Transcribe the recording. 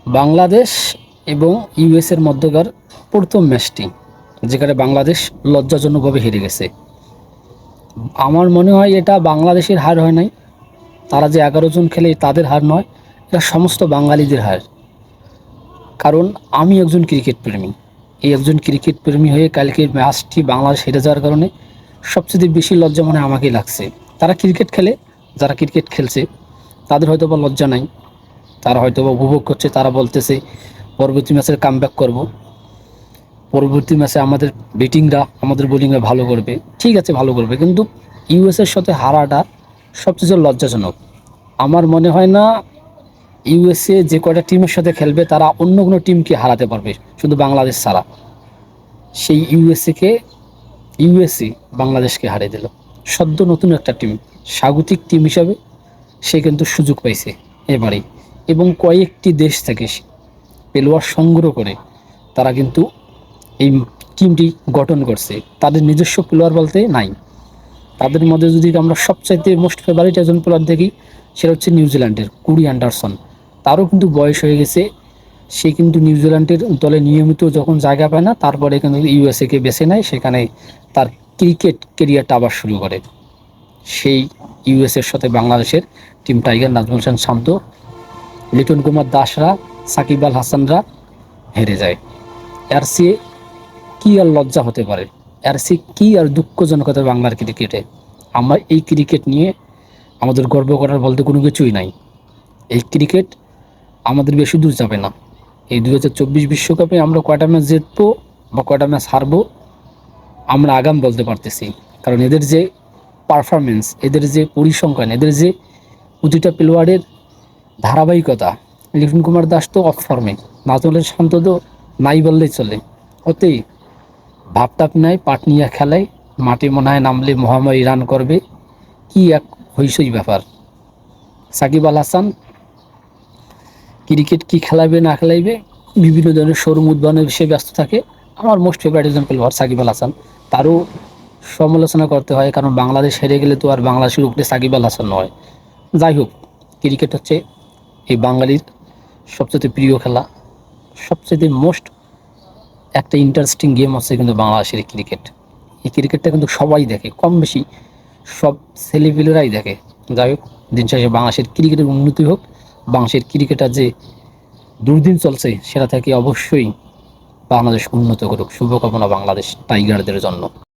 বাংলাদেশ এবং ইউএসের মধ্যকার প্রথম ম্যাচটি, যেখানে বাংলাদেশ লজ্জাজনকভাবে হেরে গেছে। আমার মনে হয় এটা বাংলাদেশের হার হয় নাই, তারা যে 11 জন খেলে তাদের হার নয়, এটা সমস্ত বাঙালিদের হার। কারণ আমি একজন ক্রিকেট প্রেমী, এই একজন ক্রিকেট প্রেমী হয়ে কালকের ম্যাচটি বাংলাদেশ হেরে যাওয়ার কারণে সবচেয়ে বেশি লজ্জা মনে হয় আমাকেই লাগছে। তারা ক্রিকেট খেলে, যারা ক্রিকেট খেলছে তাদের হয়তো বা লজ্জা নাই, তারা হয়তো বা উপভোগ করছে, তারা বলতেছে পরবর্তী ম্যাচের কামব্যাক করব, পরবর্তী ম্যাচে আমাদের ব্যাটিংরা আমাদের বোলিংরা ভালো করবে। ঠিক আছে, ভালো করবে, কিন্তু ইউএসের সাথে হারাটা সবচেয়ে লজ্জাজনক। আমার মনে হয় না ইউএসএ যে কয়টা টিমের সাথে খেলবে তারা অন্য কোনো টিমকে হারাতে পারবে শুধু বাংলাদেশ ছাড়া। সেই ইউএসএ বাংলাদেশকে হারিয়ে দিল। সদ্য নতুন একটা টিম, স্বাগতিক টিম হিসাবে সে কিন্তু সুযোগ পাইছে এবারে, এবং কয়েকটি দেশ থেকে প্লেয়ার সংগ্রহ করে তারা কিন্তু এই টিমটি গঠন করছে। তাদের নিজস্ব প্লেয়ার বলতে নাই। তাদের মধ্যে যদি আমরা সবচাইতে মোস্ট ফেভারিট একজন প্লেয়ার দেখি, সেটা হচ্ছে নিউজিল্যান্ডের কুরি অ্যান্ডারসন। তারও কিন্তু বয়স হয়ে গেছে, সে কিন্তু নিউজিল্যান্ডের দলে নিয়মিত যখন জায়গা পায় না, তারপরে কিন্তু ইউএসএকে বেছে নেয়, সেখানে তার ক্রিকেট কেরিয়ারটা আবার শুরু করে। সেই ইউএসএর সাথে বাংলাদেশের টিম টাইগার, নাজমুল হাসান শান্ত, লিটন কুমার দাসরা, সাকিব আল হাসানরা হেরে যায়। এর চেয়ে কী আর লজ্জা হতে পারে, এর চেয়ে কী আর দুঃখজনক হতে বাংলার ক্রিকেটে। আমরা এই ক্রিকেট নিয়ে আমাদের গর্ব করার বলতে কোনো কিছুই নাই। এই ক্রিকেট আমাদের বেশি দূর যাবে না। এই 2024 বিশ্বকাপে আমরা কয়টা ম্যাচ জিতবো বা কয়টা ম্যাচ হারবো আমরা আগাম বলতে পারতেছি। কারণ এদের যে পারফরমেন্স, এদের যে পরিসংখ্যান, এদের যে প্রতিটা প্লেয়ারের ধারাবাহিকতা। লিটন কুমার দাস তো অফ ফর্মে, নাজমুল শান্ত তো নাই বললেই চলে। ওতেই ভাবটাপ নেয়, পাট নিয়ে খেলায়, মাঠে মনে হয় নামলে মহাময়ী রান করবে, কি এক হইসই ব্যাপার। সাকিব আল হাসান ক্রিকেট কি খেলাবে না খেলাইবে বিভিন্ন ধরনের শোরুম উদ্ভাবনে সে ব্যস্ত থাকে। আমার মোস্ট ফেভারিট একজন প্লেয়ার সাকিব আল হাসান, তারও সমালোচনা করতে হয়, কারণ বাংলাদেশ হেরে গেলে তো আর বাংলাদেশের উপরে সাকিব আল হাসান নয়। যাই হোক, ক্রিকেট হচ্ছে এই বাঙালির সবচেয়ে প্রিয় খেলা, সবচেয়ে মোস্ট একটা ইন্টারেস্টিং গেম হচ্ছে কিন্তু বাংলাদেশের ক্রিকেট। এই ক্রিকেটটা কিন্তু সবাই দেখে, কম বেশি সব ছেলেপিলেরাই দেখে। যাই হোক, দিন শেষে বাংলাদেশের ক্রিকেটের উন্নতি হোক, বাংলাদেশের ক্রিকেটার যে দুর্দিন চলছে সেটা থেকে অবশ্যই বাংলাদেশ উন্নত করুক। শুভকামনা বাংলাদেশ টাইগারদের জন্য।